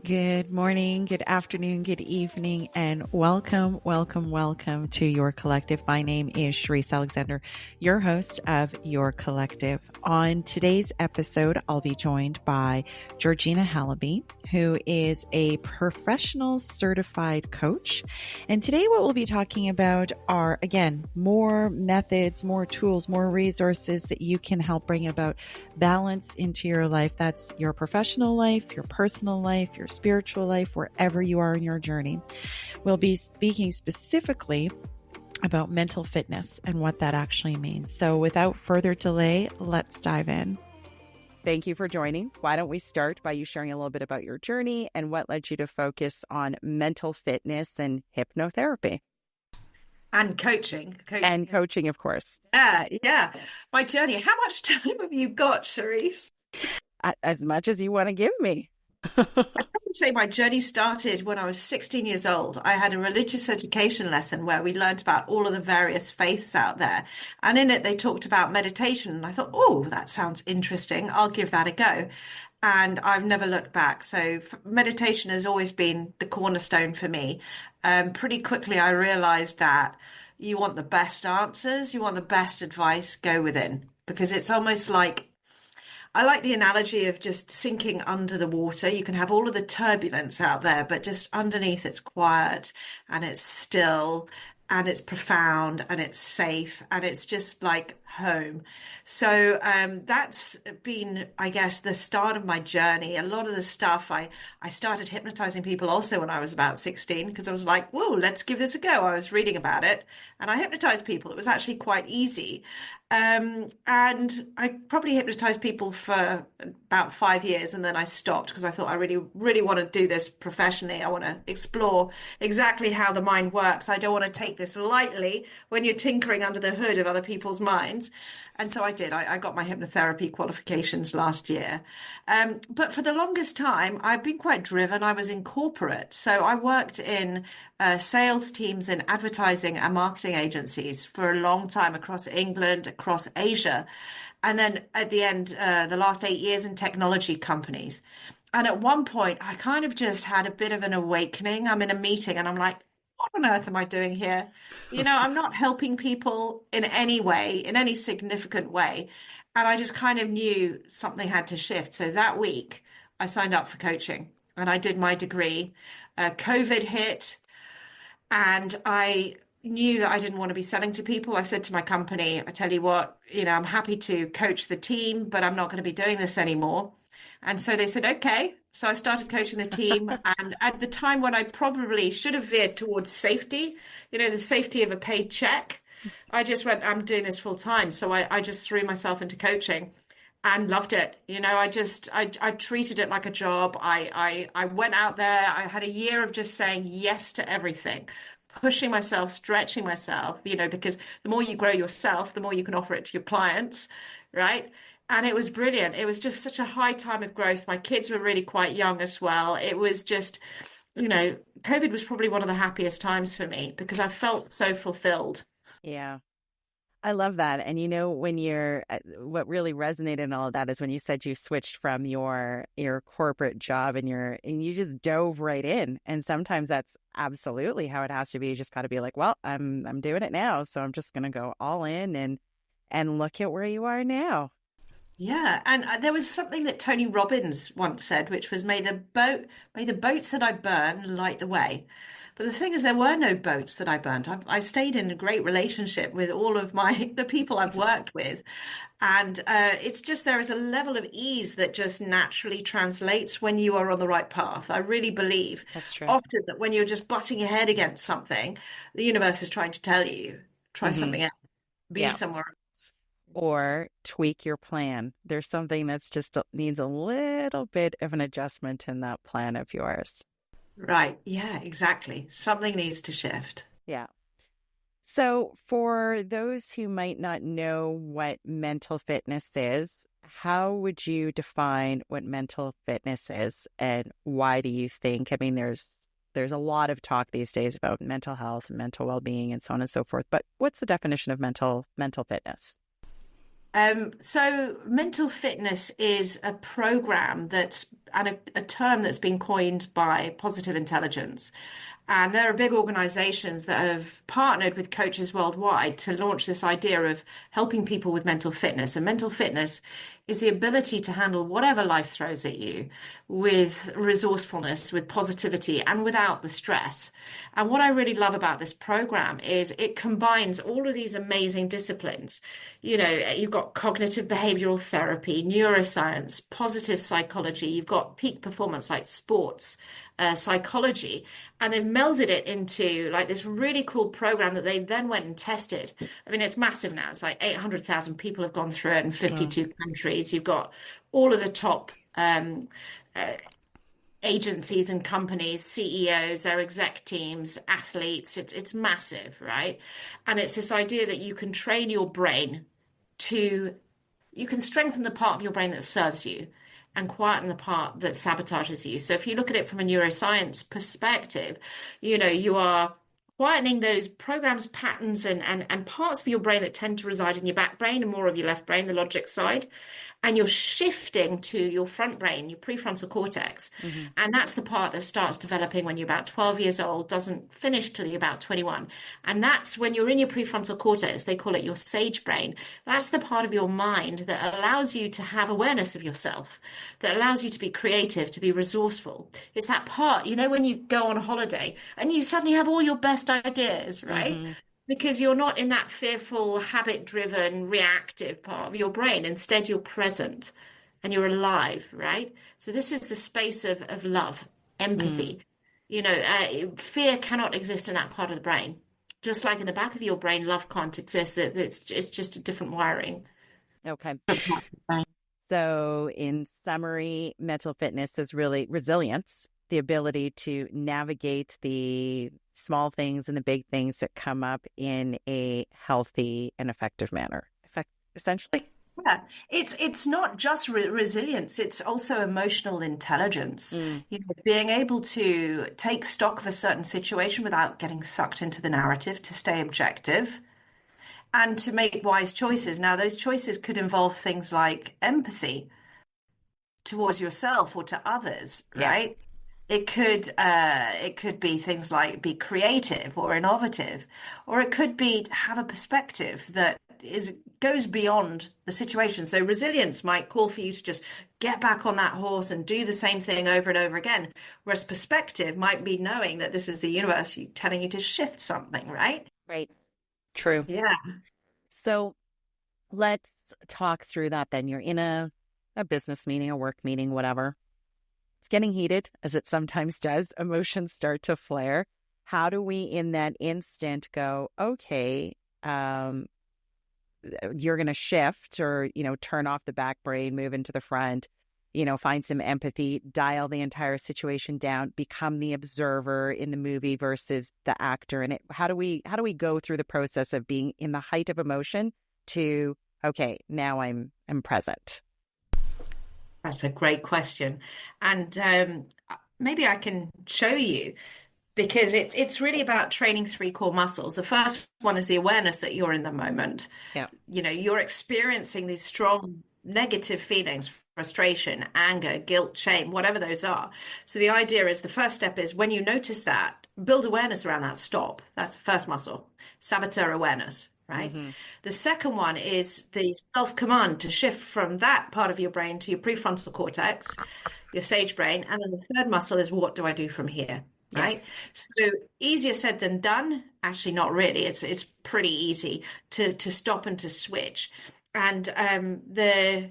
Good morning, good afternoon, good evening, and welcome to Your Collective. My name is Sherisse Alexander, your host of Your Collective. On today's episode, I'll be joined by Georgina Halabi, who is a professional certified coach. And today what we'll be talking about are, again, more methods, more tools, more resources that you can help bring about balance into your life. That's your professional life, your personal life, your spiritual life, wherever you are in your journey. We'll be speaking specifically about mental fitness and what that actually means. So without further delay, let's dive in. Thank you for joining. Why don't we start by you sharing a little bit about your journey and what led you to focus on mental fitness and hypnotherapy? And coaching. And coaching, of course. Yeah. My journey. How much time have you got, Sherisse? As much as you want to give me. I would say my journey started when I was 16 years old. I had a religious education lesson where we learned about all of the various faiths out there. And in it, they talked about meditation. And I thought, oh, that sounds interesting. I'll give that a go. And I've never looked back. So meditation has always been the cornerstone for me. Pretty quickly, I realized that you want the best answers, you want the best advice, go within. Because it's almost like I like the analogy of just sinking under the water. You can have all of the turbulence out there, but just underneath it's quiet and it's still and it's profound and it's safe and it's just like home. So that's been, I guess, the start of my journey. A lot of the stuff I started hypnotizing people also when I was about 16 because I was like, whoa, let's give this a go. I was reading about it and I hypnotized people. It was actually quite easy. And I probably hypnotized people for about 5 years and then I stopped because I thought I really, really want to do this professionally. I want to explore exactly how the mind works. I don't want to take this lightly when you're tinkering under the hood of other people's minds. And so I did. I got my hypnotherapy qualifications last year. But for the longest time, I've been quite driven. I was in corporate. So I worked in sales teams in advertising and marketing agencies for a long time across England, across Asia. And then at the end, the last 8 years in technology companies. And at one point, I kind of just had a bit of an awakening. I'm in a meeting and I'm like, what on earth am I doing here? I'm not helping people in any way, in any significant way. And I just kind of knew something had to shift. So that week, I signed up for coaching and I did my degree. COVID hit and I knew that I didn't want to be selling to people. I said to my company, I tell you what, I'm happy to coach the team, but I'm not going to be doing this anymore. And so they said, okay. So I started coaching the team. And at the time when I probably should have veered towards safety, the safety of a paid check, I just went, I'm doing this full time. So I just threw myself into coaching and loved it. I treated it like a job. I went out there. I had a year of just saying yes to everything, pushing myself, stretching myself, because the more you grow yourself, the more you can offer it to your clients, right? And it was brilliant. It was just such a high time of growth. My kids were really quite young as well. It was just, COVID was probably one of the happiest times for me because I felt so fulfilled. Yeah. I love that. And when what really resonated in all of that is when you said you switched from your corporate job and you just dove right in. And sometimes that's absolutely how it has to be. You just got to be like, well, I'm doing it now. So I'm just going to go all in and look at where you are now. Yeah, and there was something that Tony Robbins once said, which was, may the boats that I burn light the way." But the thing is, there were no boats that I burnt. I stayed in a great relationship with all of the people I've worked with, and it's just there is a level of ease that just naturally translates when you are on the right path. I really believe That's true. often that when you're just butting your head against something, the universe is trying to tell you, try something else, be somewhere. Or tweak your plan. There's something that's just needs a little bit of an adjustment in that plan of yours. Right. Yeah, exactly. Something needs to shift. Yeah. So for those who might not know what mental fitness is, how would you define what mental fitness is and why do you think? I mean, there's a lot of talk these days about mental health and mental well-being and so on and so forth, but what's the definition of mental fitness? So mental fitness is a program a term that's been coined by Positive Intelligence. And there are big organizations that have partnered with coaches worldwide to launch this idea of helping people with mental fitness. And mental fitness is the ability to handle whatever life throws at you with resourcefulness, with positivity, and without the stress. And what I really love about this program is it combines all of these amazing disciplines. You know, you've got cognitive behavioral therapy, neuroscience, positive psychology, you've got peak performance like sports, psychology, and they've melded it into like this really cool program that they then went and tested. I mean, it's massive now. It's like 800,000 people have gone through it in Oh. 52 countries. You've got all of the top uh, agencies and companies, CEOs, their exec teams, athletes. It's massive, right? And it's this idea that you can train your brain to you can strengthen the part of your brain that serves you and quieten the part that sabotages you. So if you look at it from a neuroscience perspective, you know, you are quietening those programs, patterns, and parts of your brain that tend to reside in your back brain and more of your left brain, the logic side. And you're shifting to your front brain, your prefrontal cortex. Hmm. And that's the part that starts developing when you're about 12 years old, doesn't finish till you're about 21. And that's when you're in your prefrontal cortex, they call it your sage brain. That's the part of your mind that allows you to have awareness of yourself, that allows you to be creative, to be resourceful. It's that part, you know, when you go on a holiday and you suddenly have all your best ideas, right? Hmm. Because you're not in that fearful, habit-driven, reactive part of your brain. Instead, you're present and you're alive, right? So this is the space of love, Mm. empathy. You know, fear cannot exist in that part of the brain. Just like in the back of your brain, love can't exist. It's just a different wiring. Okay. So, in summary, mental fitness is really resilience, the ability to navigate the small things and the big things that come up in a healthy and effective manner. Essentially. Yeah, it's not just resilience, it's also emotional intelligence. Mm. You know, being able to take stock of a certain situation without getting sucked into the narrative, to stay objective and to make wise choices. Now, those choices could involve things like empathy towards yourself or to others, Yeah. right? It could be things like be creative or innovative, or it could be have a perspective that is goes beyond the situation. So resilience might call for you to just get back on that horse and do the same thing over and over again. Whereas perspective might be knowing that this is the universe telling you to shift something, right? Right. True. Yeah. So, let's talk through that then. You're in a business meeting, a work meeting, whatever. It's getting heated, as it sometimes does. Emotions start to flare. How do we, in that instant, go, okay, you're going to shift or, turn off the back brain, move into the front, find some empathy, dial the entire situation down, become the observer in the movie versus the actor in it. How do we go through the process of being in the height of emotion to, okay, now I'm present? That's a great question. And maybe I can show you because it's really about training three core muscles. The first one is the awareness that you're in the moment. Yeah. You know, you're experiencing these strong negative feelings, frustration, anger, guilt, shame, whatever those are. So the idea is the first step is when you notice that, build awareness around that, stop. That's the first muscle, saboteur awareness. Right. Mm-hmm. The second one is the self command to shift from that part of your brain to your prefrontal cortex, your sage brain. And then the third muscle is what do I do from here? Right. Yes. So easier said than done. Actually, not really. It's pretty easy to stop and to switch. And the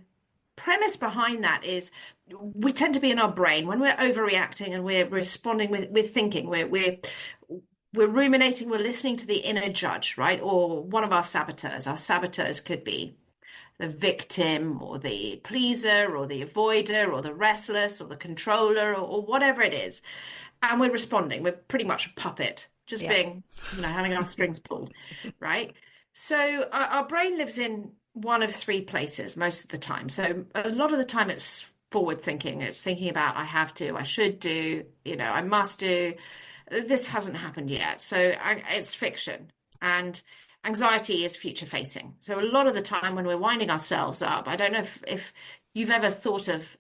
premise behind that is we tend to be in our brain when we're overreacting and we're responding with thinking. We're ruminating, we're listening to the inner judge, right? Or one of our saboteurs. Our saboteurs could be the victim or the pleaser or the avoider or the restless or the controller or whatever it is. And we're responding. We're pretty much a puppet, just Yeah. being, having our strings pulled, right? So our brain lives in one of three places most of the time. So a lot of the time it's forward thinking. It's thinking about I have to, I should do, I must do. This hasn't happened yet. So it's fiction. And Anxiety is future facing. So a lot of the time when we're winding ourselves up, I don't know if you've ever thought of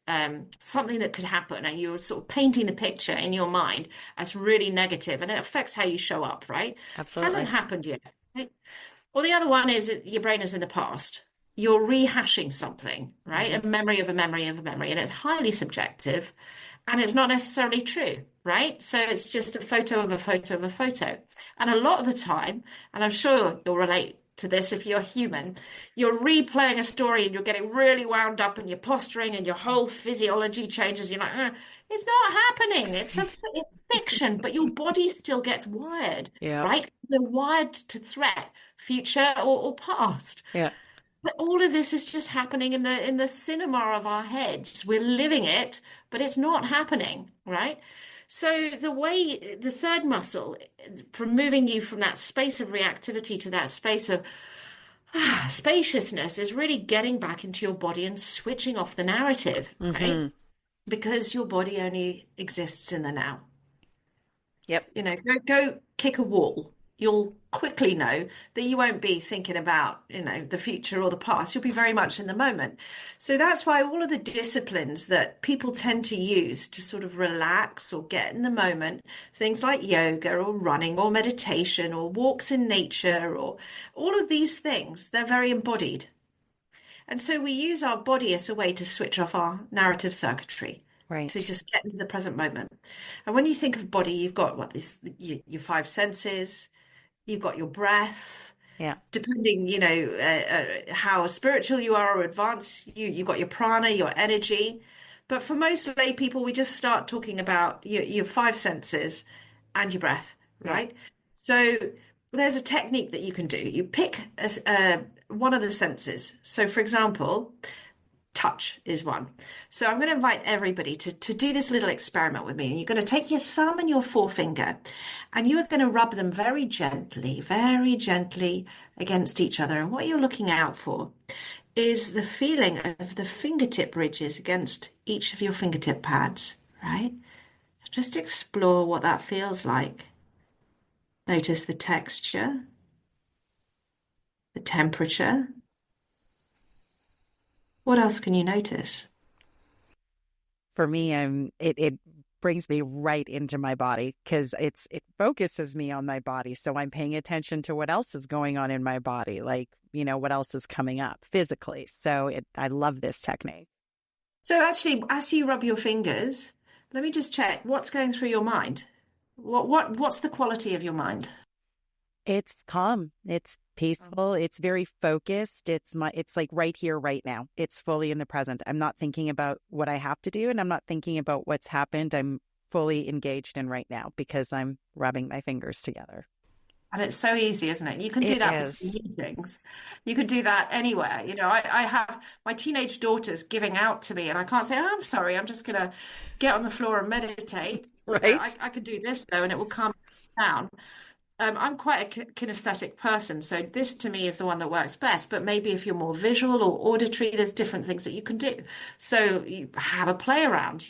something that could happen and you're sort of painting the picture in your mind as really negative and it affects how you show up, right? Hasn't Absolutely. happened yet, right? Or the other one is that your brain is in the past. You're rehashing something, right? Hmm. A memory of a memory of a memory, and it's highly subjective and it's not necessarily true, right? So it's just a photo of a photo of a photo. And a lot of the time, and I'm sure you'll relate to this if you're human, you're replaying a story and you're getting really wound up and you're posturing and your whole physiology changes. You're like, it's not happening. It's fiction, but your body still gets wired, Yeah. right? We're wired to threat, future or past. Yeah. But all of this is just happening in the cinema of our heads. We're living it, but it's not happening, right? So the third muscle, from moving you from that space of reactivity to that space of spaciousness, is really getting back into your body and switching off the narrative, right? Hmm. Because your body only exists in the now. Yep. Go kick a wall. You'll quickly know that you won't be thinking about, the future or the past. You'll be very much in the moment. So that's why all of the disciplines that people tend to use to sort of relax or get in the moment, things like yoga or running or meditation or walks in nature or all of these things, they're very embodied. And so we use our body as a way to switch off our narrative circuitry, to Right. just get into the present moment. And when you think of body, you've got your five senses, you've got your breath, Yeah. depending, how spiritual you are or advanced, you've got your prana, your energy. But for most lay people, we just start talking about your five senses and your breath, Yeah. right? So there's a technique that you can do. You pick one of the senses. So, for example, touch is one. So I'm going to invite everybody to do this little experiment with me. And you're going to take your thumb and your forefinger and you are going to rub them very gently against each other. And what you're looking out for is the feeling of the fingertip ridges against each of your fingertip pads, right? Just explore what that feels like. Notice the texture, the temperature. What else can you notice? For me, it brings me right into my body because it focuses me on my body. So I'm paying attention to what else is going on in my body, like, what else is coming up physically. So I love this technique. So actually, as you rub your fingers, let me just check what's going through your mind. What's the quality of your mind? It's calm. It's peaceful. It's very focused. It's like right here, right now. It's fully in the present. I'm not thinking about what I have to do and I'm not thinking about what's happened. I'm fully engaged in right now because I'm rubbing my fingers together. And it's so easy, isn't it? You can do It that is. between meetings. You could do that anywhere. I have my teenage daughters giving out to me, and I can't say, oh, I'm sorry, I'm just going to get on the floor and meditate. Right? I could do this though, and it will calm me down. I'm quite a kinesthetic person, so this to me is the one that works best. But maybe if you're more visual or auditory, there's different things that you can do. So you have a play around.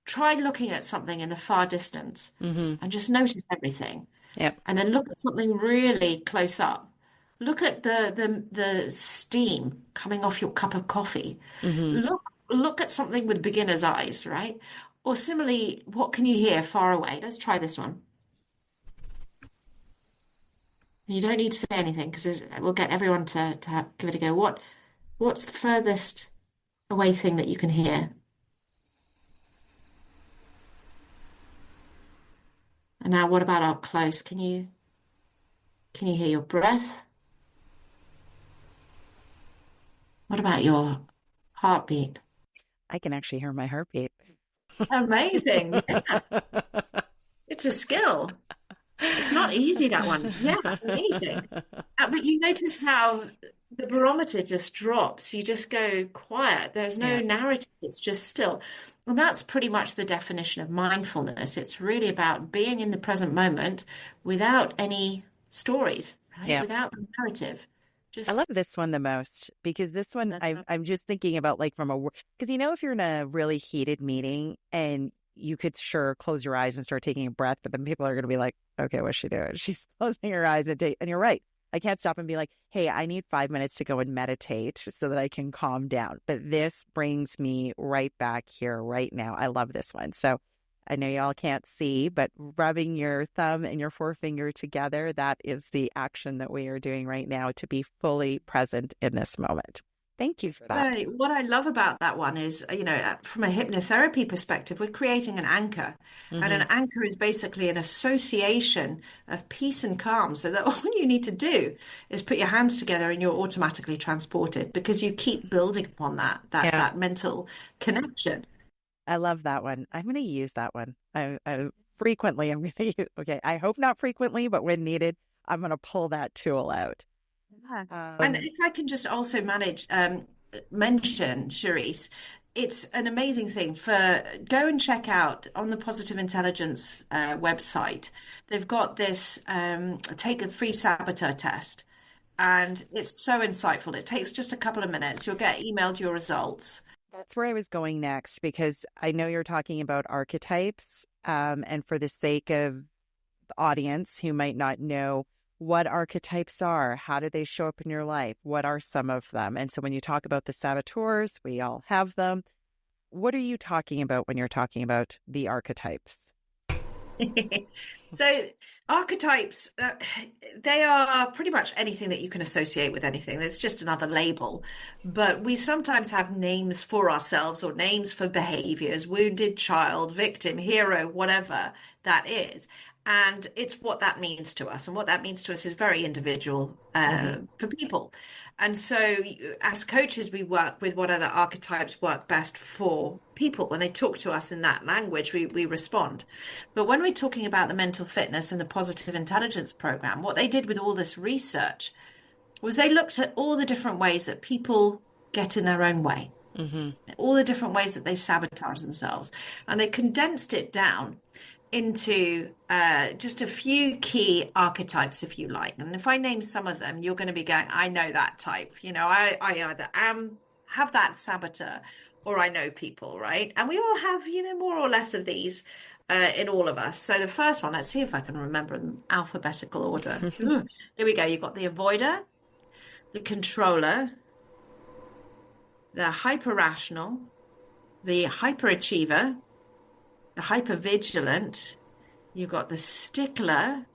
Try looking at something in the far distance Mm-hmm. and just notice everything. Yep. And then look at something really close up. Look at the steam coming off your cup of coffee. Mm-hmm. Look at something with beginner's eyes, right? Or similarly, what can you hear far away? Let's try this one. You don't need to say anything because we'll get everyone to give it a go. What's the furthest away thing that you can hear? And now what about up close? Can you hear your breath? What about your heartbeat? I can actually hear my heartbeat. Amazing. Yeah, it's a skill. It's not easy, that one. Yeah, amazing. But you notice how the barometer just drops. You just go quiet. There's no Yeah. narrative. It's just still. And that's pretty much the definition of mindfulness. It's really about being in the present moment without any stories, right? Yeah. Without the narrative. I Just love this one the most because this one I'm just thinking about like from because if you're in a really heated meeting and you could sure close your eyes and start taking a breath, but then people are going to be like, okay, what's she doing? She's closing her eyes and you're right. I can't stop and be like, hey, I need 5 minutes to go and meditate so that I can calm down. But this brings me right back here right now. I love this one. So I know y'all can't see, but rubbing your thumb and your forefinger together, that is the action that we are doing right now to be fully present in this moment. Thank you for that. Right. What I love about that one is, from a hypnotherapy perspective, we're creating an anchor. And an Hmm. anchor is basically an association of peace and calm. So that all you need to do is put your hands together and you're automatically transported because you keep building upon Yeah, that mental connection. I love that one. I'm going to use that one. I frequently, I'm going to use, okay, I hope not frequently, but when needed, I'm going to pull that tool out. Yeah. And Um, if I can just also mention, Sherisse, it's an amazing thing for go and check out on the Positive Intelligence website. They've got this take a free saboteur test, and it's so insightful. It takes just a couple of minutes. You'll get emailed your results. That's where I was going next because I know you're talking about archetypes. And for the sake of the audience who might not know what archetypes are, how do they show up in your life? What are some of them? And so when you talk about the saboteurs, we all have them. What are you talking about when you're talking about the archetypes? So archetypes, they are pretty much anything that you can associate with anything. It's just another label. But we sometimes have names for ourselves or names for behaviors, wounded child, victim, hero, whatever that is. And it's what that means to us. And what that means to us is very individual Hmm. for people. And so, as coaches, we work with what other archetypes work best for people. When they talk to us in that language, we respond. But when we're talking about the mental fitness and the positive intelligence program, what they did with all this research was they looked at all the different ways that people get in their own way, Hmm. all the different ways that they sabotage themselves. And they condensed it down into just a few key archetypes, if you like. And if I name some of them, you're going to be going, I know that type. I either have that saboteur or I know people, right? And we all have, more or less of these in all of us. So the first one, let's see if I can remember in alphabetical order. Here we go. You've got the avoider, the controller, the hyper rational, the hyperachiever, the hyper vigilant. You've got the stickler,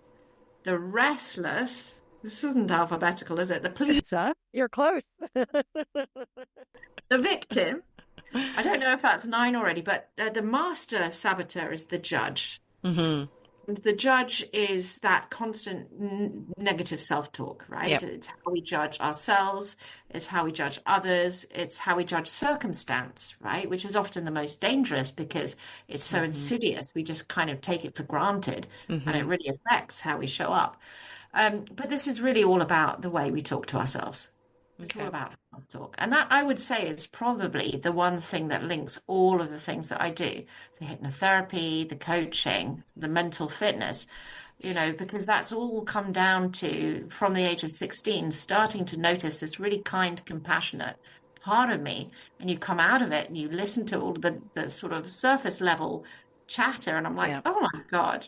the restless. This isn't alphabetical, is it? The pleaser, You're close. the victim. I don't know if that's nine already, but the master saboteur is the judge. Hmm. And the judge is that constant negative self-talk, right? Yep. It's how we judge ourselves, it's how we judge others, it's how we judge circumstance, right? Which is often the most dangerous because it's so Hmm. insidious. We just kind of take it for granted and it Hmm. really affects how we show up. But this is really all about the way we talk to ourselves. It's all Okay. about self-talk. And that I would say is probably the one thing that links all of the things that I do, the hypnotherapy, the coaching, the mental fitness, because that's all come down to from the age of 16, starting to notice this really kind, compassionate part of me. And you come out of it and you listen to all the sort of surface level chatter, and I'm like, Yeah. oh my God.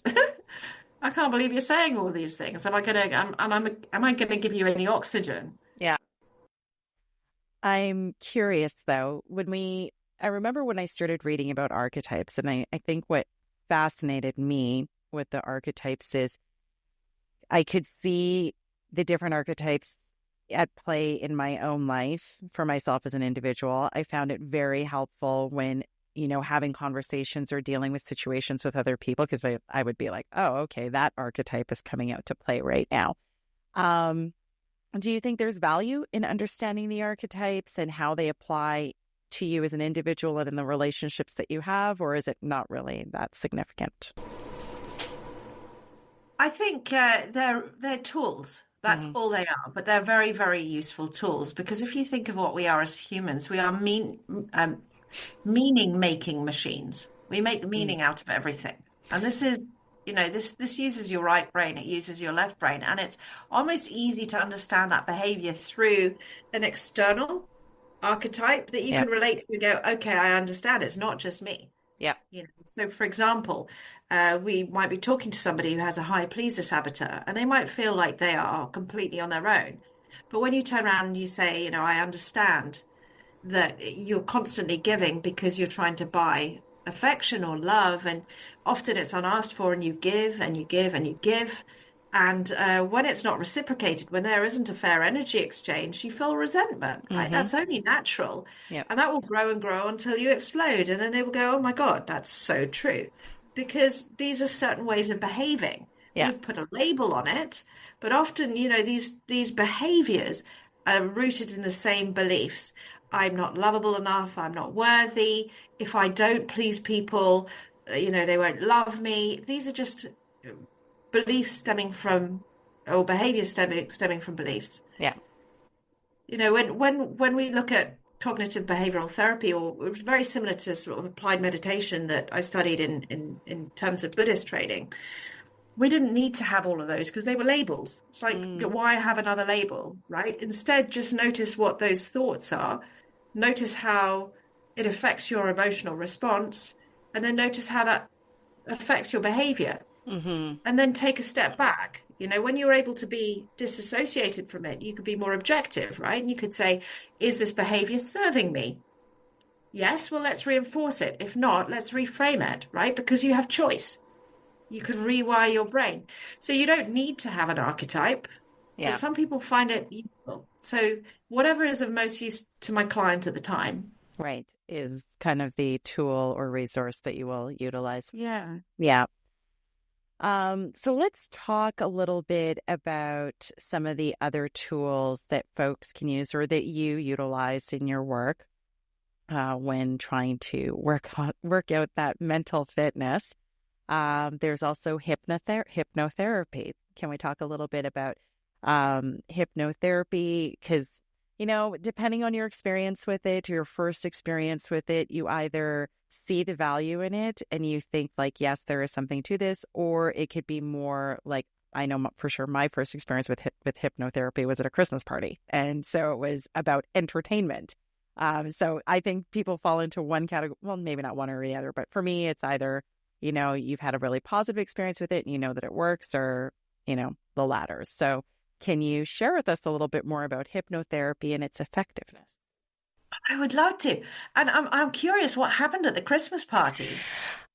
I can't believe you're saying all these things. Am I gonna give you any oxygen? Yeah. I'm curious though, I remember when I started reading about archetypes, and I think what fascinated me with the archetypes is I could see the different archetypes at play in my own life for myself as an individual. I found it very helpful when, having conversations or dealing with situations with other people, because I would be like, oh, okay, that archetype is coming out to play right now. Um, do you think there's value in understanding the archetypes and how they apply to you as an individual and in the relationships that you have, or is it not really that significant? I think they're tools. That's Hmm. all they are, but they're very, very useful tools because if you think of what we are as humans, we are meaning making machines. We make meaning out of everything. And this is, this uses your right brain, it uses your left brain, and it's almost easy to understand that behavior through an external archetype that you Yeah. can relate to and go, okay, I understand. It's not just me. Yeah. So for example, we might be talking to somebody who has a high pleaser saboteur, and they might feel like they are completely on their own. But when you turn around and you say, I understand that you're constantly giving because you're trying to buy affection or love, and often it's unasked for, and you give and you give and you give. And when it's not reciprocated, when there isn't a fair energy exchange, you feel resentment, right? Mm-hmm. That's only natural. Yep. And that will grow and grow until you explode. And then they will go, oh my God, that's so true. Because these are certain ways of behaving. Yeah. We've put a label on it, but often, these behaviors are rooted in the same beliefs. I'm not lovable enough. I'm not worthy. If I don't please people, they won't love me. These are just beliefs stemming from, or behaviors stemming from beliefs. Yeah. When we look at cognitive behavioral therapy, or it was very similar to sort of applied meditation that I studied in terms of Buddhist training, we didn't need to have all of those because they were labels. It's like, Mm. why have another label, right? Instead, just notice what those thoughts are, notice how it affects your emotional response, and then notice how that affects your behavior. Mm-hmm. And then take a step back. When you're able to be disassociated from it, you could be more objective, right? And you could say, is this behavior serving me? Yes, well, let's reinforce it. If not, let's reframe it, right? Because you have choice. You can rewire your brain. So you don't need to have an archetype, but Yeah. some people find it useful. So whatever is of most use to my client at the time. Right. Is kind of the tool or resource that you will utilize. Yeah. Yeah. So let's talk a little bit about some of the other tools that folks can use or that you utilize in your work when trying to work out that mental fitness. There's also hypnotherapy. Can we talk a little bit about hypnotherapy? Because, depending on your experience with it, your first experience with it, you either see the value in it and you think like, yes, there is something to this, or it could be more like, I know for sure my first experience with hypnotherapy was at a Christmas party. And so it was about entertainment. So I think people fall into one category, well, maybe not one or the other, but for me, it's either you've had a really positive experience with it and you know that it works, or, the latter. So can you share with us a little bit more about hypnotherapy and its effectiveness? I would love to. And I'm curious what happened at the Christmas party.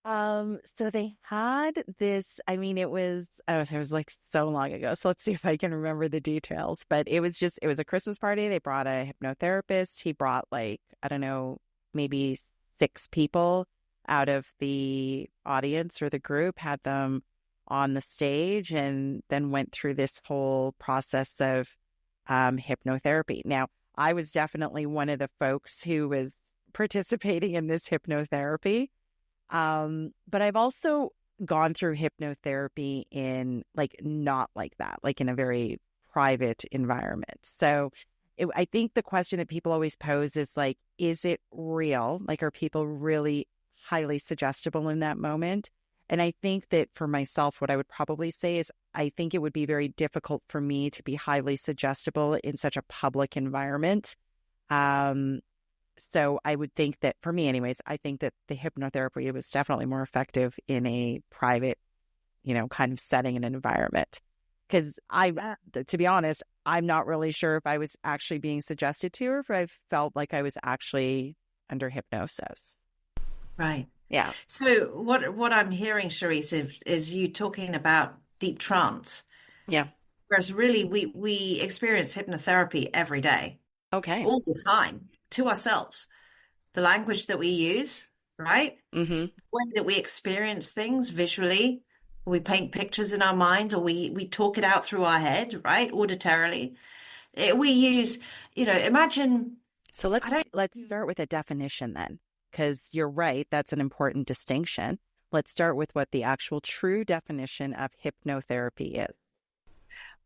So they had this, I mean, it was like so long ago. So let's see if I can remember the details, but it was a Christmas party. They brought a hypnotherapist. He brought like, I don't know, maybe 6 people out of the audience or the group, had them on the stage, and then went through this whole process of hypnotherapy. Now, I was definitely one of the folks who was participating in this hypnotherapy. But I've also gone through hypnotherapy in like not like that, like in a very private environment. So I think the question that people always pose is like, is it real? Like, are people really highly suggestible in that moment? And I think that for myself, what I would probably say is I think it would be very difficult for me to be highly suggestible in such a public environment. So I would think that for me anyways, I think that the hypnotherapy was definitely more effective in a private, kind of setting and environment. Because to be honest, I'm not really sure if I was actually being suggested to or if I felt like I was actually under hypnosis. Right. Yeah. So what I'm hearing, Sherisse, is you talking about deep trance. Yeah. Whereas really we experience hypnotherapy every day, Okay. all the time, to ourselves. The language that we use, right? Mm-hmm. The way that we experience things visually, we paint pictures in our mind, or we talk it out through our head, right? Auditorily. We use, imagine, So I don't. let's start with a definition then, because you're right, that's an important distinction. Let's start with what the actual true definition of hypnotherapy is.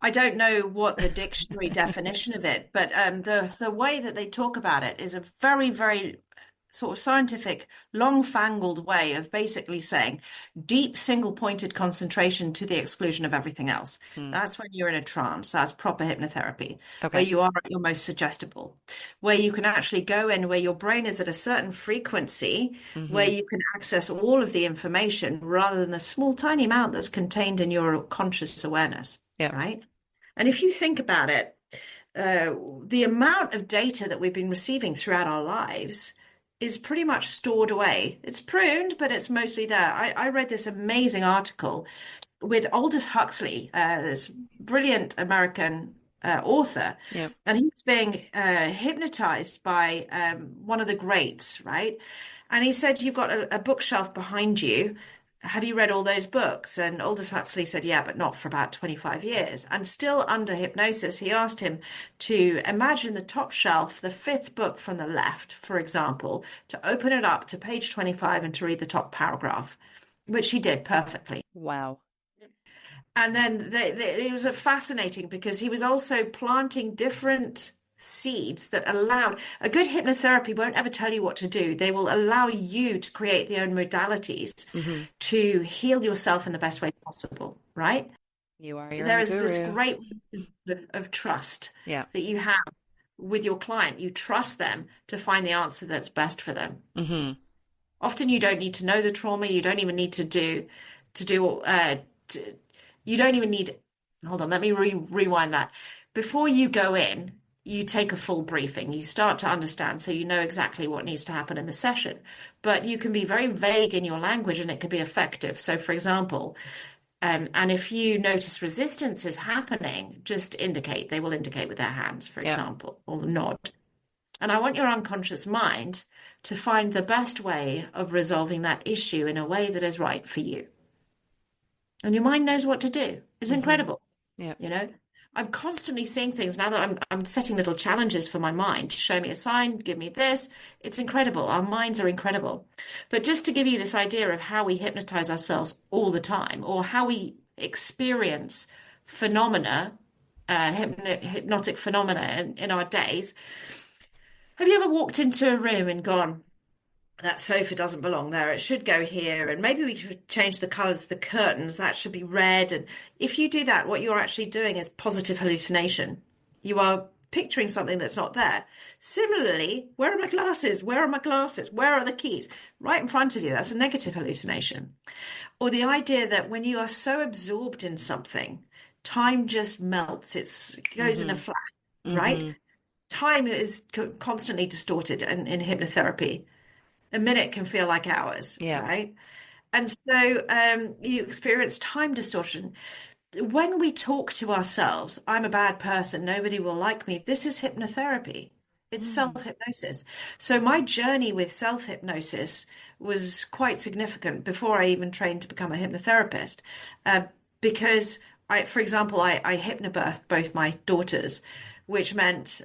I don't know what the dictionary definition of it, but the way that they talk about it is a very, very sort of scientific, long-fangled way of basically saying deep single-pointed concentration to the exclusion of everything else. Mm. That's when you're in a trance. That's proper hypnotherapy, where Okay. you are at your most suggestible, where you can actually go in, where your brain is at a certain frequency, where Mm-hmm. you can access all of the information rather than the small, tiny amount that's contained in your conscious awareness, Yep. right? And if you think about it, the amount of data that we've been receiving throughout our lives is pretty much stored away. It's pruned, but it's mostly there. I read this amazing article with Aldous Huxley, this brilliant American author, Yep. and he was being hypnotized by one of the greats, right? And he said, "You've got a bookshelf behind you. Have you read all those books?" And Aldous Huxley said, "Yeah, but not for about 25 years." And still under hypnosis, he asked him to imagine the top shelf, the fifth book from the left, for example, to open it up to page 25 and to read the top paragraph, which he did perfectly. Wow. And then it was a fascinating because he was also planting different seeds that allowed a good hypnotherapy won't ever tell you what to do. They will allow you to create the own modalities Mm-hmm. to heal yourself in the best way possible, right? You are your There own is this guru. great of trust Yeah. that you have with your client. You trust them to find the answer that's best for them. Mm-hmm. Often you don't need to know the trauma. You don't even need to do to, you don't even need, hold on, let me rewind that. Before you go in, you take a full briefing. You start to understand so you know exactly what needs to happen in the session. But you can be very vague in your language and it can be effective. So, for example, and if you notice resistance is happening, just indicate. They will indicate with their hands, for Yeah. example, or nod. And I want your unconscious mind to find the best way of resolving that issue in a way that is right for you. And your mind knows what to do. It's Mm-hmm. incredible. Yeah. You know, I'm constantly seeing things now that I'm setting little challenges for my mind to show me a sign, give me this. It's incredible. Our minds are incredible. But just to give you this idea of how we hypnotize ourselves all the time, or how we experience phenomena, hypnotic phenomena in our days. Have you ever walked into a room and gone, that sofa doesn't belong there. It should go here. And maybe we should change the colors of the curtains. That should be red. And if you do that, what you're actually doing is positive hallucination. You are picturing something that's not there. Similarly, where are my glasses? Where are my glasses? Where are the keys? Right in front of you. That's a negative hallucination. Or the idea that when you are so absorbed in something, time just melts. It goes in a Mm-hmm. flash, right? Mm-hmm. Time is constantly distorted in hypnotherapy. A minute can feel like hours, Yeah. right? And so you experience time distortion. When we talk to ourselves, I'm a bad person, nobody will like me. This is hypnotherapy. It's Mm. self-hypnosis. So my journey with self-hypnosis was quite significant before I even trained to become a hypnotherapist. Uh, because for example, I hypnobirthed both my daughters, which meant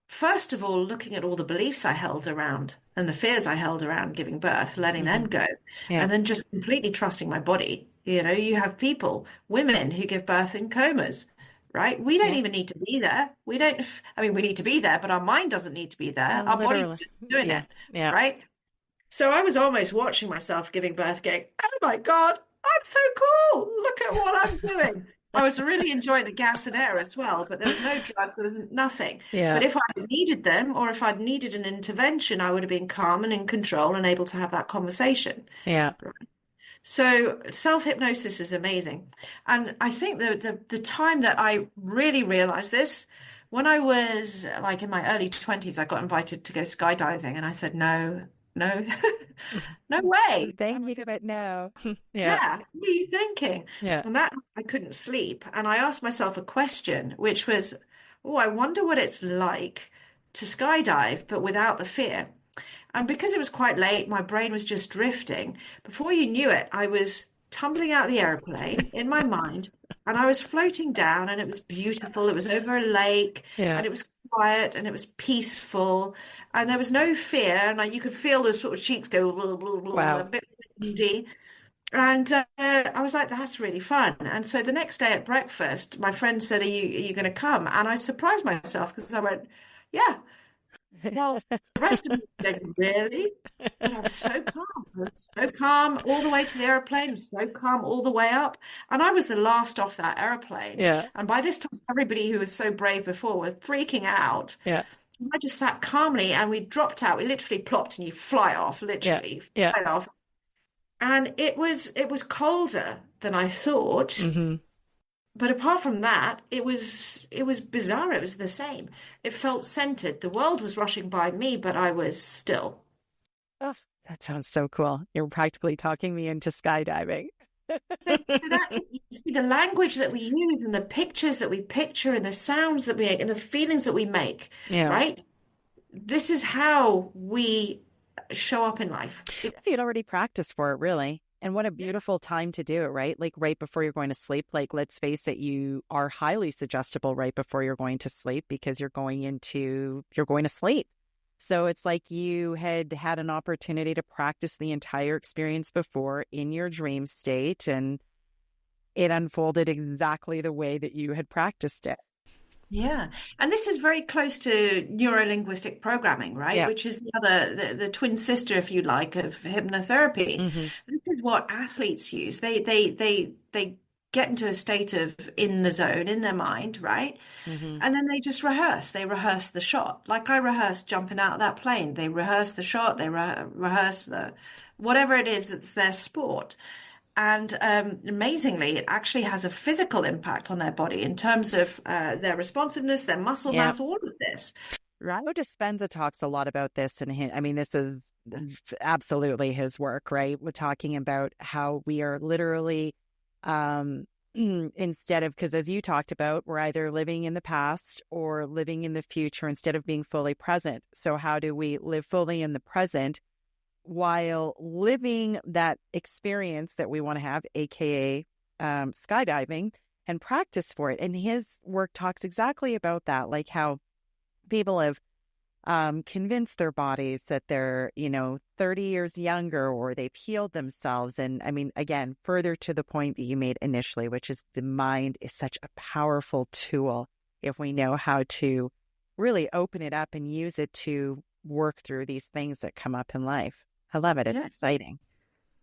first of all, looking at all the beliefs I held around and the fears I held around giving birth, letting them Mm-hmm. go, Yeah. and then just completely trusting my body. You know, you have people, women who give birth in comas, right? We don't Yeah. even need to be there. We don't, I mean, we need to be there, but our mind doesn't need to be there. Our body's Literally. just doing Yeah. it, Yeah. right? So I was almost watching myself giving birth, going, "Oh my God, I'm so cool. Look at what I'm doing." I was really enjoying the gas and air as well, but there was no drugs, there was nothing. Yeah. But if I needed them or if I'd needed an intervention, I would have been calm and in control and able to have that conversation. Yeah. So self-hypnosis is amazing. And I think the time that I really realized this, when I was like in my early 20s, I got invited to go skydiving and I said, no, no, no way. Thank you, but no. Yeah. Yeah, what are you thinking? Yeah. And that I couldn't sleep. And I asked myself a question, which was, oh, I wonder what it's like to skydive, but without the fear. And because it was quite late, my brain was just drifting. Before you knew it, I was tumbling out of the airplane in my mind, and I was floating down, and it was beautiful. It was over a lake, Yeah. and it was quiet, and it was peaceful, and there was no fear. And you could feel the sort of cheeks go blah, blah, blah, blah, a Wow. bit windy. And I was like, that's really fun. And so the next day at breakfast, my friend said, are you going to come? And I surprised myself because I went, yeah. Well, the rest of me was going, really? But I was so calm. I was so calm all the way to the airplane, so calm all the way up. And I was the last off that airplane. Yeah. And by this time, everybody who was so brave before were freaking out. Yeah. I just sat calmly and we dropped out. We literally plopped and you fly off, Yeah. literally Yeah. fly off. And it was colder than I thought. Hmm. But apart from that, it was bizarre. It was the same. It felt centered. The world was rushing by me, but I was still. Oh, that sounds so cool. You're practically talking me into skydiving. So that's it. You see the language that we use and the pictures that we picture and the sounds that we make and the feelings that we make, Yeah. right? This is how we show up in life. You'd already practiced for it, really. And what a beautiful time to do it, right? Like right before you're going to sleep. Like, let's face it, you are highly suggestible right before you're going to sleep because you're going to sleep. So it's like you had had an opportunity to practice the entire experience before in your dream state, and it unfolded exactly the way that you had practiced it. Yeah. And this is very close to neuro-linguistic programming, right? Yeah. Which is the twin sister, if you like, of hypnotherapy. Hmm. This is what athletes use. They get into a state of in the zone in their mind, right? Hmm. And then they just rehearse. They rehearse the shot. Like I rehearsed jumping out of that plane. They rehearse the shot. They rehearse the whatever it is that's their sport. And amazingly, it actually has a physical impact on their body in terms of their responsiveness, their muscle Yeah. mass, all of this. Rao Dispenza talks a lot about this, and I mean, this is absolutely his work, right? We're talking about how we are literally, instead of, because as you talked about, we're either living in the past or living in the future instead of being fully present. So how do we live fully in the present while living that experience that we want to have, aka skydiving, and practice for it? And his work talks exactly about that, like how people have convinced their bodies that they're, 30 years younger, or they've healed themselves. And I mean, again, further to the point that you made initially, which is the mind is such a powerful tool if we know how to really open it up and use it to work through these things that come up in life. I love it. It's Yeah. exciting.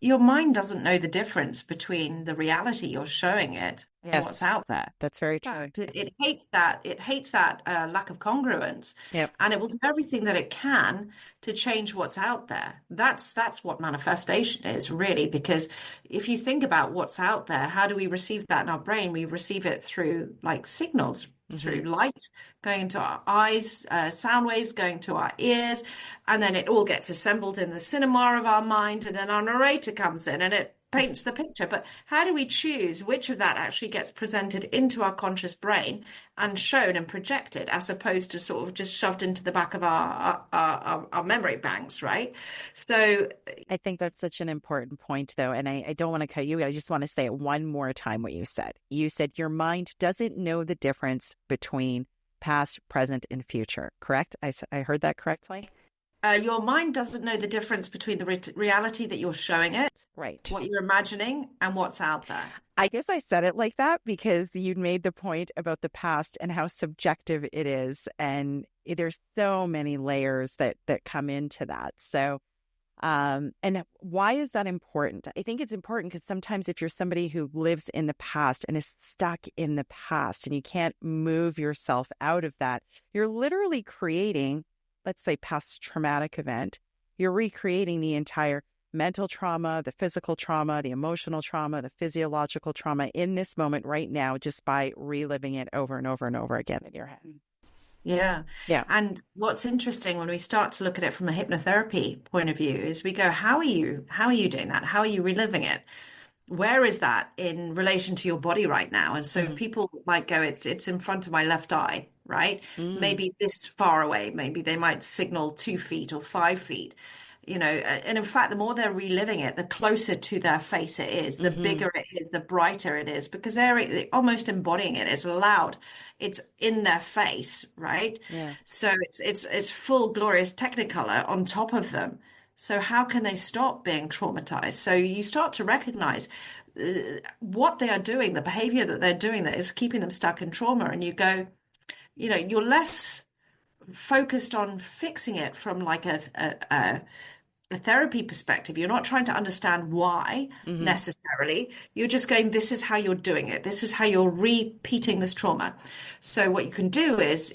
Your mind doesn't know the difference between the reality you're showing it and what's Yes, out there. that's very true. It hates that. It hates that lack of congruence, Yep. and it will do everything that it can to change what's out there. That's what manifestation is really. Because if you think about what's out there, how do we receive that in our brain? We receive it through like signals, through Hmm. light going into our eyes, sound waves going to our ears, and then it all gets assembled in the cinema of our mind, and then our narrator comes in and it paints the picture. But how do we choose which of that actually gets presented into our conscious brain and shown and projected, as opposed to sort of just shoved into the back of our memory banks, right? So, I think that's such an important point, though. And I don't want to cut you. I just want to say it one more time what you said. You said your mind doesn't know the difference between past, present, and future, correct? I heard that correctly? your mind doesn't know the difference between the reality that you're showing it, Right. what you're imagining, and what's out there. I guess I said it like that because you'd made the point about the past and how subjective it is. And there's so many layers that come into that. So, and why is that important? I think it's important because sometimes if you're somebody who lives in the past and is stuck in the past and you can't move yourself out of that, you're literally creating, let's say, past traumatic event. You're recreating the entire mental trauma, the physical trauma, the emotional trauma, the physiological trauma in this moment right now, just by reliving it over and over and over again in your head. Yeah. Yeah. And what's interesting when we start to look at it from a hypnotherapy point of view is we go, how are you doing that? How are you reliving it? Where is that in relation to your body right now? And so Mm. people might go, it's in front of my left eye, right? Mm. Maybe this far away. Maybe they might signal 2 feet or 5 feet. And in fact, the more they're reliving it, the closer to their face it is, the Hmm. bigger it is, the brighter it is, because they're almost embodying it. It's loud, it's in their face, right? Yeah. So it's full glorious Technicolor on top of them. So how can they stop being traumatized? So you start to recognize what they are doing, the behavior that they're doing that is keeping them stuck in trauma, and you go, you're less focused on fixing it from like a therapy perspective. You're not trying to understand why Mm-hmm. necessarily. You're just going, this is how you're doing it. This is how you're repeating this trauma. So what you can do is,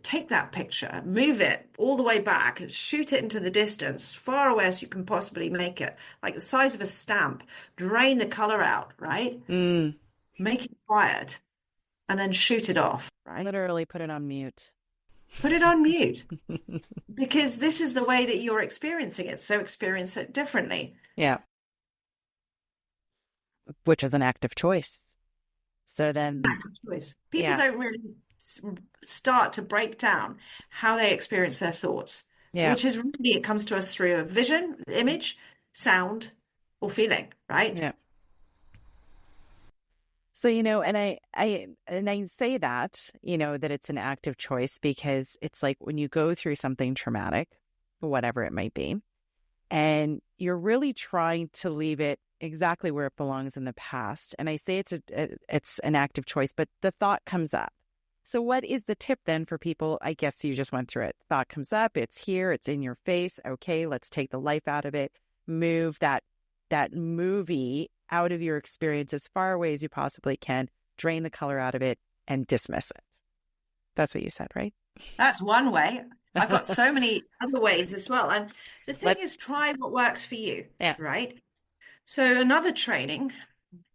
take that picture, move it all the way back, shoot it into the distance, as far away as you can possibly make it, like the size of a stamp, drain the color out, right? Mm. Make it quiet and then shoot it off, right? Literally put it on mute. Put it on mute because this is the way that you're experiencing it. So experience it differently. Yeah, which is an active choice. So then, Active choice. People yeah, don't really start to break down how they experience their thoughts, yeah, which is really, it comes to us through a vision, image, sound, or feeling, right? yeah. So, and I say that, that it's an active choice because it's like when you go through something traumatic, whatever it might be, and you're really trying to leave it exactly where it belongs in the past. And I say it's an active choice, but the thought comes up. So what is the tip then for people? I guess you just went through it. Thought comes up, it's here, it's in your face. Okay, let's take the life out of it. Move that movie out of your experience as far away as you possibly can. Drain the color out of it and dismiss it. That's what you said, right? That's one way. I've got so many other ways as well. And the thing Let is, try what works for you, yeah. right? So another training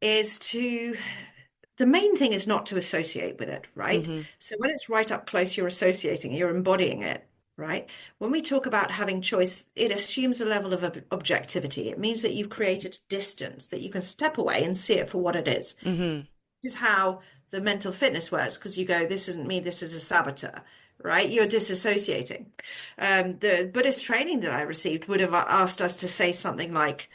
is the main thing is not to associate with it, right? Mm-hmm. So when it's right up close, you're associating, you're embodying it, right? When we talk about having choice, it assumes a level of objectivity. It means that you've created distance, that you can step away and see it for what it is. Mm-hmm. This is how the mental fitness works, because you go, this isn't me, this is a saboteur, right? You're disassociating. The Buddhist training that I received would have asked us to say something like,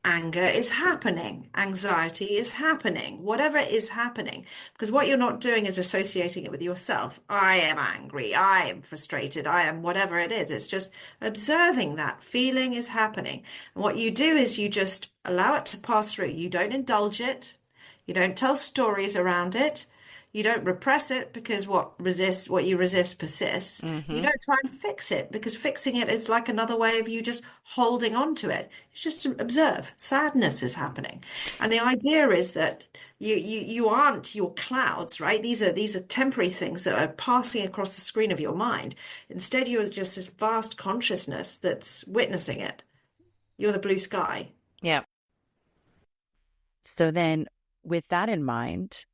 anger is happening, anxiety is happening, whatever is happening. Because what you're not doing is associating it with yourself. I am angry, I am frustrated, I am whatever it is. It's just observing that feeling is happening. And what you do is you just allow it to pass through. You don't indulge it, you don't tell stories around it. You don't repress it because what you resist persists. You Mm-hmm. don't try and fix it because fixing it is like another way of you just holding on to it. You just observe. Sadness is happening. And the idea is that you aren't your clouds, right? These are temporary things that are passing across the screen of your mind. Instead, you're just this vast consciousness that's witnessing it. You're the blue sky. Yeah. So then with that in mind,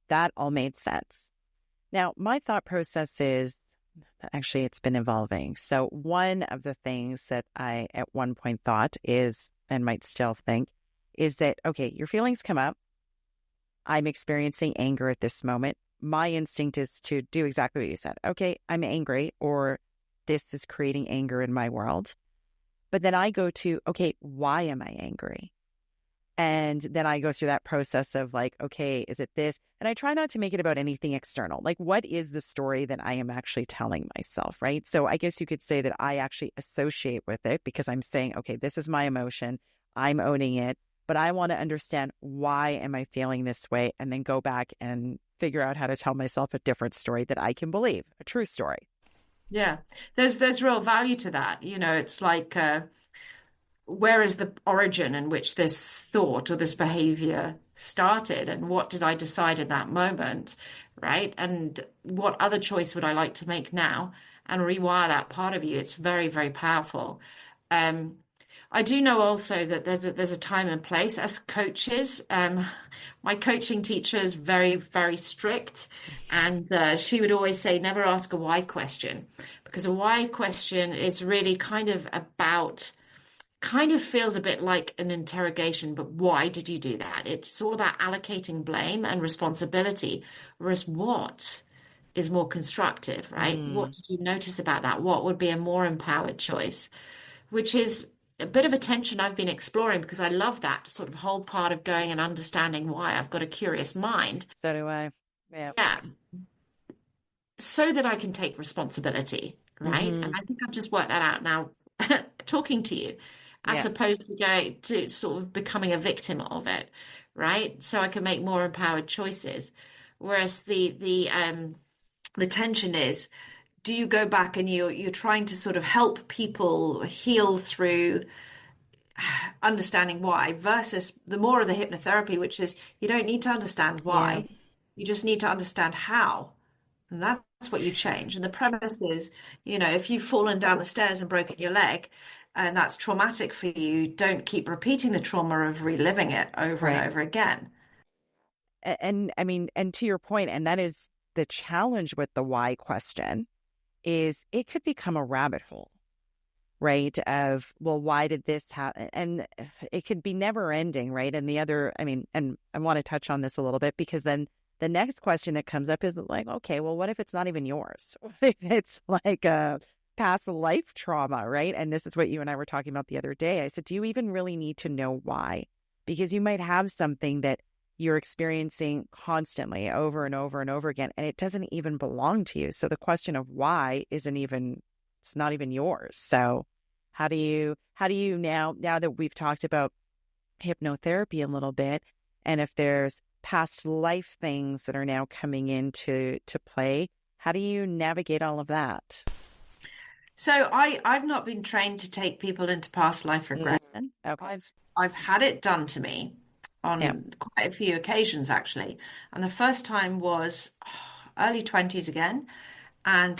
that all made sense. Now, my thought process is actually it's been evolving. So one of the things that I at one point thought is, and might still think, is that, okay, your feelings come up. I'm experiencing anger at this moment. My instinct is to do exactly what you said. Okay, I'm angry, or this is creating anger in my world. But then I go to, okay, why am I angry? And then I go through that process of like, okay, is it this? And I try not to make it about anything external. Like, what is the story that I am actually telling myself, right? So I guess you could say that I actually associate with it because I'm saying, okay, this is my emotion. I'm owning it, but I want to understand why am I feeling this way, and then go back and figure out how to tell myself a different story that I can believe, a true story. Yeah, there's real value to that. It's like where is the origin in which this thought or this behavior started, and what did I decide in that moment, right? And what other choice would I like to make now, and rewire that part of you. It's very, very powerful. Um, I do know also that there's a time and place as coaches. My coaching teacher is very, very strict, and she would always say, never ask a why question, because a why question is really kind of feels a bit like an interrogation, but why did you do that? It's all about allocating blame and responsibility, whereas what is more constructive, right? What Mm, did you notice about that? What would be a more empowered choice? Which is a bit of a tension I've been exploring because I love that sort of whole part of going and understanding why. I've got a curious mind. so do I. Yeah. Yeah, so that I can take responsibility, right? And Mm-hmm. I think I've just worked that out now talking to you, as Yeah. opposed to going to sort of becoming a victim of it, right? So I can make more empowered choices. Whereas the tension is do you go back and you're trying to sort of help people heal through understanding why, versus the more of the hypnotherapy, which is you don't need to understand Yeah. why, you just need to understand how. And that's what you change. And the premise is, if you've fallen down the stairs and broken your leg, and that's traumatic for you, don't keep repeating the trauma of reliving it over and Right. over again. And I mean, and to your point, and that is the challenge with the why question, is it could become a rabbit hole, right? Of, well, why did this happen? And it could be never ending, right? And the other, I mean, and I want to touch on this a little bit, because then the next question that comes up is like, okay, well, what if it's not even yours? It's like a past life trauma, right? And this is what you and I were talking about the other day. I said, do you even really need to know why? Because you might have something that you're experiencing constantly over and over and over again, and it doesn't even belong to you. So the question of why it's not even yours. So how do you now that we've talked about hypnotherapy a little bit, and if there's past life things that are now coming into play, how do you navigate all of that? So I've not been trained to take people into past life regression. Okay. I've had it done to me Yeah. on quite a few occasions actually. And the first time was early 20s again. And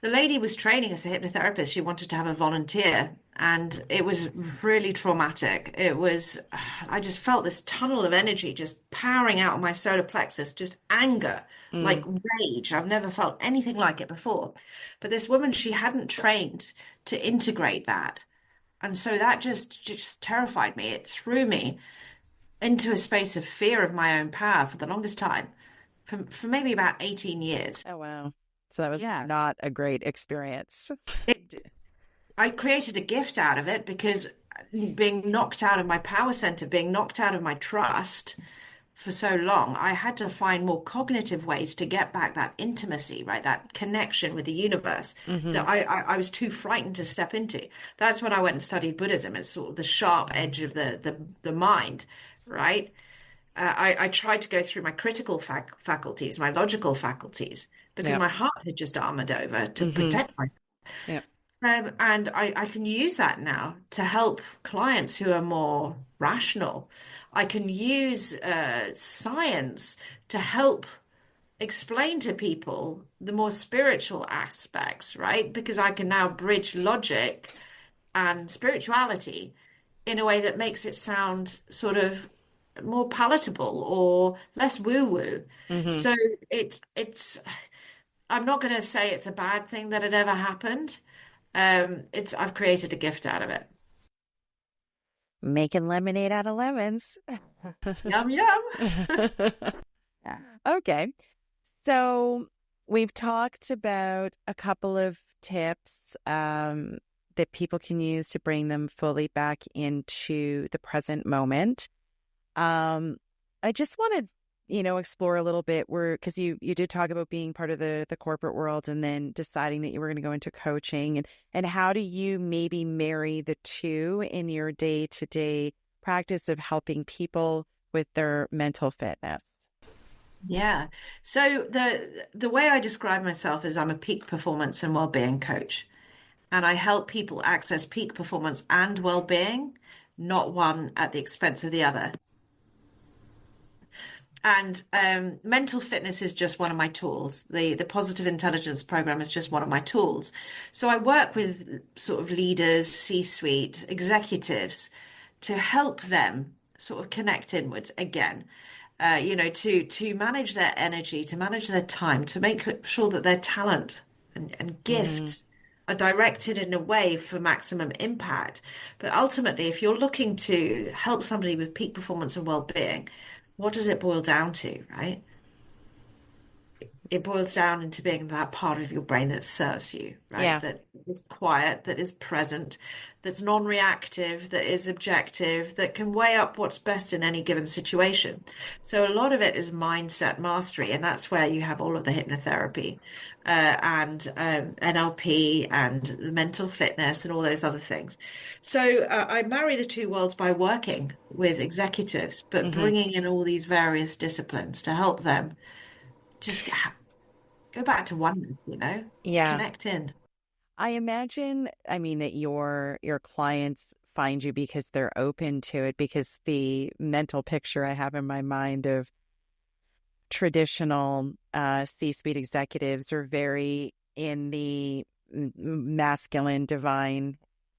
the lady was training as a hypnotherapist. She wanted to have a volunteer, and it was really traumatic. I just felt this tunnel of energy just powering out of my solar plexus, just anger, like Mm. rage. I've never felt anything like it before. But this woman, she hadn't trained to integrate that. And so that just terrified me. It threw me into a space of fear of my own power for the longest time, for maybe about 18 years. Oh, wow. So that was Yeah. not a great experience. I created a gift out of it because being knocked out of my power center, being knocked out of my trust for so long, I had to find more cognitive ways to get back that intimacy, right? That connection with the universe Mm-hmm. that I was too frightened to step into. That's when I went and studied Buddhism. It's sort of the sharp edge of the mind, right? I tried to go through my critical faculties, my logical faculties, because Yeah. my heart had just armored over to Mm-hmm. protect myself. Yeah. And I can use that now to help clients who are more rational. I can use science to help explain to people the more spiritual aspects, right? Because I can now bridge logic and spirituality in a way that makes it sound sort of more palatable or less woo-woo. Mm-hmm. So it's I'm not going to say it's a bad thing that it ever happened. I've created a gift out of it. Making lemonade out of lemons. Yum yum. Okay. So we've talked about a couple of tips that people can use to bring them fully back into the present moment. I just want to, explore a little bit because you did talk about being part of the corporate world and then deciding that you were going to go into coaching, and how do you maybe marry the two in your day-to-day practice of helping people with their mental fitness? Yeah. So the way I describe myself is I'm a peak performance and well-being coach, and I help people access peak performance and well-being, not one at the expense of the other. And mental fitness is just one of my tools. The positive intelligence program is just one of my tools. So I work with sort of leaders, C-suite, executives to help them sort of connect inwards again. To manage their energy, to manage their time, to make sure that their talent and Mm-hmm. gifts are directed in a way for maximum impact. But ultimately, if you're looking to help somebody with peak performance and well-being, what does it boil down to, right? It boils down into being that part of your brain that serves you, right? Yeah. That is quiet, that is present, that's non-reactive, that is objective, that can weigh up what's best in any given situation. So a lot of it is mindset mastery, and that's where you have all of the hypnotherapy and NLP and the mental fitness and all those other things. So I marry the two worlds by working with executives, but Mm-hmm. bringing in all these various disciplines to help them just go back to oneness, Yeah. connect in. I imagine, I mean, that your clients find you because they're open to it, because the mental picture I have in my mind of traditional C-suite executives are very in the masculine divine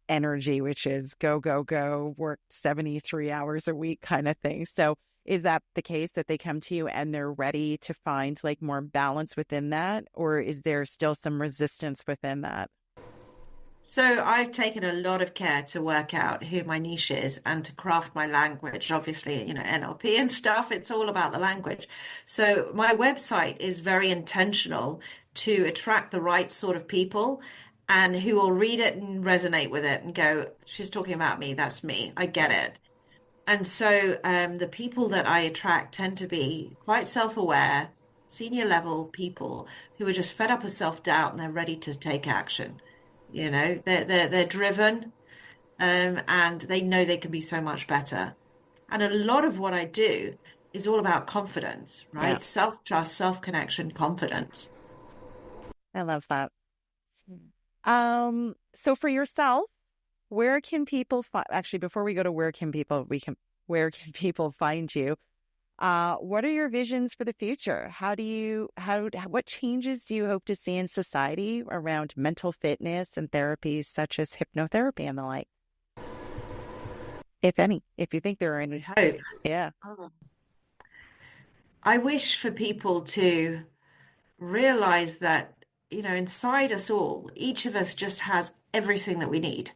energy, which is go, go, go, work 73 hours a week kind of thing. So is that the case, that they come to you and they're ready to find like more balance within that? Or is there still some resistance within that? So I've taken a lot of care to work out who my niche is and to craft my language. Obviously, NLP and stuff, it's all about the language. So my website is very intentional to attract the right sort of people and who will read it and resonate with it and go, she's talking about me, that's me, I get it. And so the people that I attract tend to be quite self-aware, senior level people who are just fed up with self-doubt and they're ready to take action. They're driven, and they know they can be so much better. And a lot of what I do is all about confidence, Yeah, right? Self-trust, self-connection, confidence. I love that. So for yourself, where can people find, actually, before we go to where can people find you? What are your visions for the future? What changes do you hope to see in society around mental fitness and therapies such as hypnotherapy and the like, if any, if you think there are I any? hope. Yeah. I wish for people to realize that, inside us all, each of us just has everything that we need,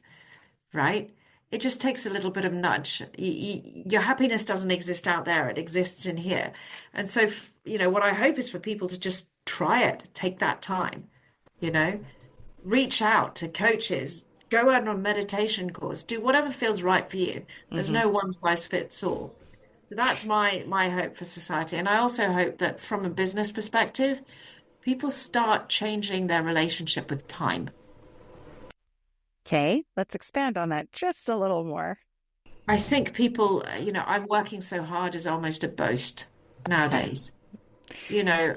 right? It just takes a little bit of nudge. Your happiness doesn't exist out there, it exists in here. And so, what I hope is for people to just try it, take that time, you know, reach out to coaches, go on a meditation course, do whatever feels right for you. There's Hmm. no one size fits all. That's my hope for society. And I also hope that from a business perspective, people start changing their relationship with time. Okay, let's expand on that just a little more. I think people, I'm working so hard is almost a boast nowadays. You know,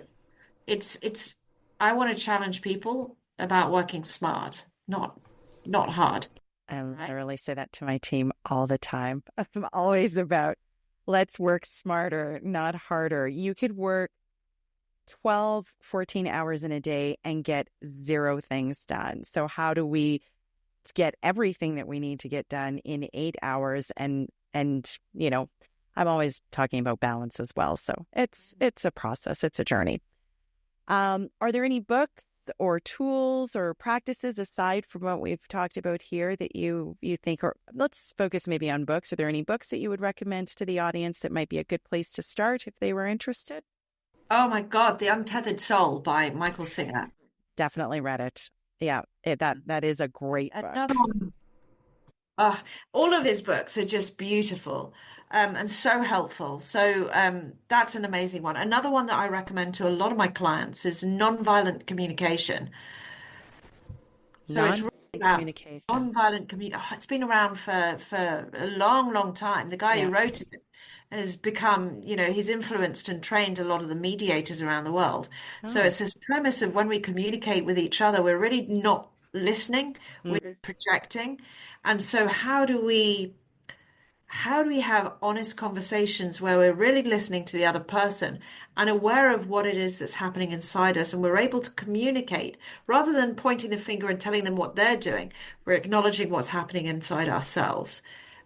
it's I want to challenge people about working smart, not hard, I right? literally say that to my team all the time. I'm always about let's work smarter, not harder. You could work 12, 14 hours in a day and get zero things done. So how do we get everything that we need to get done in 8 hours? And I'm always talking about balance as well. So it's a process, it's a journey. Are there any books or tools or practices aside from what we've talked about here that you think, or let's focus maybe on books. Are there any books that you would recommend to the audience that might be a good place to start if they were interested? Oh my God, The Untethered Soul by Michael Singer. Definitely read it. Yeah, that is a great Another book. one. All of his books are just beautiful, and so helpful. So that's an amazing one. Another one that I recommend to a lot of my clients is Nonviolent Communication. So it's really Non-violent about communication. nonviolent communication. It's been around for a long, long time. The guy who Yeah. wrote it has become, he's influenced and trained a lot of the mediators around the world. So Oh. it's this premise of when we communicate with each other, we're really not listening, we're Mm. projecting. And so how do we have honest conversations where we're really listening to the other person and aware of what it is that's happening inside us, and we're able to communicate rather than pointing the finger and telling them what they're doing? We're acknowledging what's happening inside ourselves,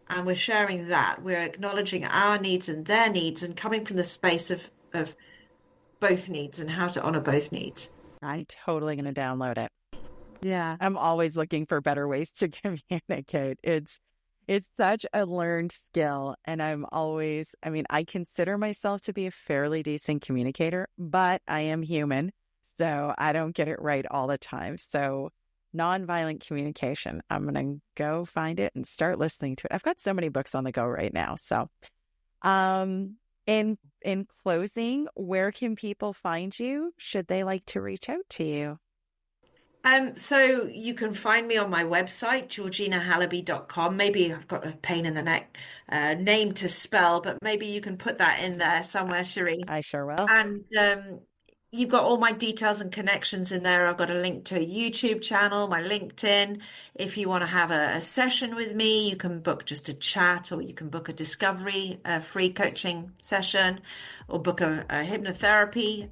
and we're sharing that. We're acknowledging our needs and their needs and coming from the space of both needs and how to honor both needs. I'm totally going to download it. Yeah, I'm always looking for better ways to communicate. It's such a learned skill, and I mean, I consider myself to be a fairly decent communicator, but I am human, so I don't get it right all the time. So, nonviolent communication, I'm going to go find it and start listening to it. I've got so many books on the go right now. So, um, in closing, where can people find you? Should they like to reach out to you? So you can find me on my website, georginahalabi.com. Maybe I've got a pain in the neck name to spell, but maybe you can put that in there somewhere, Sherisse. I sure will. And you've got all my details and connections in there. I've got a link to a YouTube channel, my LinkedIn. If you want to have a session with me, you can book just a chat, or you can book a discovery, a free coaching session, or book a hypnotherapy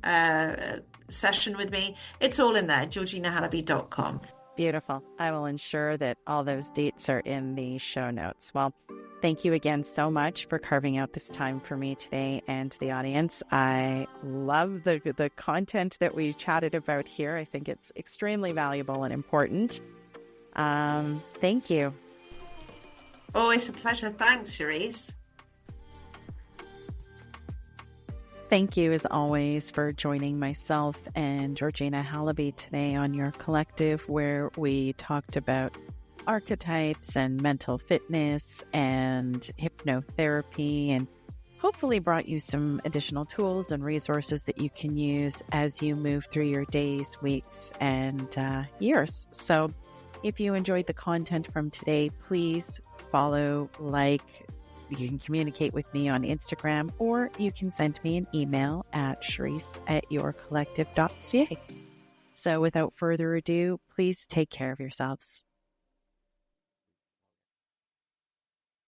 session with me. It's all in there, georginahalabi.com. Beautiful. I will ensure that all those dates are in the show notes. Well, thank you again so much for carving out this time for me today and the audience. I love the content that we chatted about here. I think it's extremely valuable and important. Thank you. Always a pleasure. Thanks, Sherisse. Thank you, as always, for joining myself and Georgina Halabi today on Your Collective, where we talked about archetypes and mental fitness and hypnotherapy, and hopefully brought you some additional tools and resources that you can use as you move through your days, weeks, and years. So if you enjoyed the content from today, please follow, like. You can communicate with me on Instagram, or you can send me an email at Sherisse@yourcollective.ca. So without further ado, please take care of yourselves.